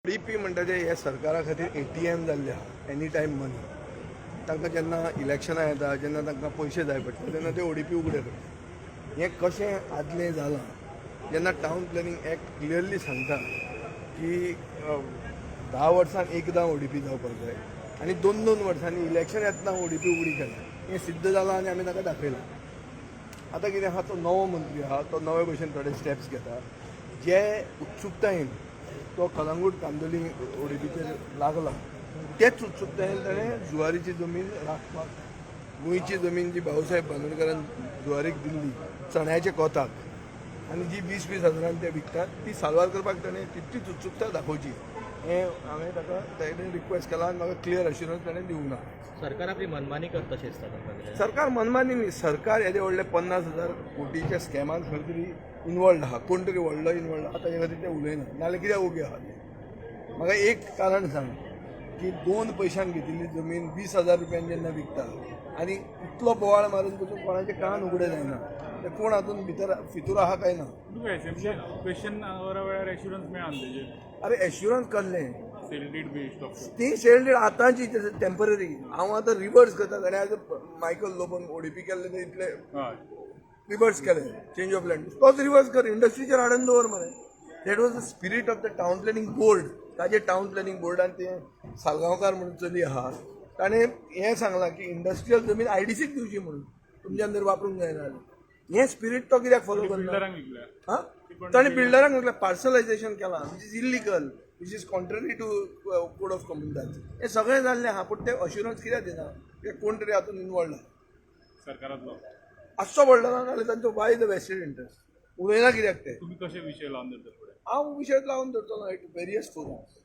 ODP म्हणटा ते ह्या सरकारा खातीर ATM जाल्ले आहा एनी टायम मनी. तांकां जेन्ना इलेक्शनां येता जेन्ना तांकां पयशे जाय पडटा तेन्ना ते ODP उगडे करता. हें कशें आदलें जालां जेन्ना टावन प्लॅनिंग एक्ट क्लियरली सांगता की 10 वर्सांक एकदां ODP जावपाक जाय आनी 2-2 वर्सांनी इलेक्शन येतना ODP उगडी केला. हें सिद्ध जालां आनी आमी ताका दाखयलां. आतां कितें आहा तो नवो मंत्री आहा तो नवे भशेन थोडे स्टेप्स घेता जे उत्सुकतायेन तो कलंगूट कांदोली ODPचेर लागला तेच उत्सुकतायेन ताणें जुवारीची जमीन राखपाक गोंयची जमीन जी भाऊसाहेब बांदोडकरान जुवारीक दिल्ली चण्याच्या कोताक आनी जी 20-20 हजारांक ते विकतात ती साल्वार करपाक ताणें तितलीच उत्सुकता दाखोवची हें हांवें ताका ताणें रिक्वेस्ट केला आनी म्हाका क्लियर अश्युरन्स ताणें दिवंक ना. सरकार आपली मनमानी करता अशें दिसता. सरकार मनमानी न्ही, सरकार येदे व्हडले 50,000 कोटीच्या स्कॅमान खंय तरी इनवॉल्ड आहा, कोण तरी व्हडलो इनवॉल्ड आहा ताचे खातीर ते उलयना नाल्यार कित्याक उबे आहा ते. म्हाका एक कारण सांग की 2 पयशांक घेतिल्ली जमीन 20,000 रुपयान जेन्ना विकता आनी इतलो बोवाळ मारून पसून कोणाचे कान उगडे जायना ते कोण हातून भितर फितूर आहा काय ना. क्वेश्चन वेळार एश्युरन्स मेळ्ळा न्ही अरे एश्युरन्स कसलें सेल्डीड बेस्ड ऑफ ती सेल्डीड आतांची टेम्पररी. हांव आतां रिवर्स करता ताणें आज मायकल लोबन ODP केल्ले ते इतले रिवर्स केले चेंज ऑफ लँड तोच रिवर्स कर इंडस्ट्रीचेर हाडून दवर मरे. That was the spirit of the town planning board. ताजे टावन प्लॅनिंग बोर्डान ते सालगांवकार म्हणून चली आहा ताणें हें सांगलां की इंडस्ट्रियल जमीन IDCक दिवची म्हणून तुमच्यान जर वापरूंक जायना जाल्यार हें स्पिरीट तो कित्याक फॉलो करता. हां ताणें बिल्डरांक म्हटल्यार पार्सलायझेशन केलां which is illegal which is contrary to code of communities. हें सगळें जाल्लें आहा पूण ते अश्युरन्स कित्याक दिना की कोण तरी हातून इनवॉल्ड आहा सरकारांतलो आसचो व्हडलो ना जाल्यार तांचो वाय द वेस्टेड इंट्रस्ट उलयना कित्याक ते. तुम्ही कशे विशय लावन धरता फुडें? हांव विशय लावन धरतलो एट वेरियस फोरम्स.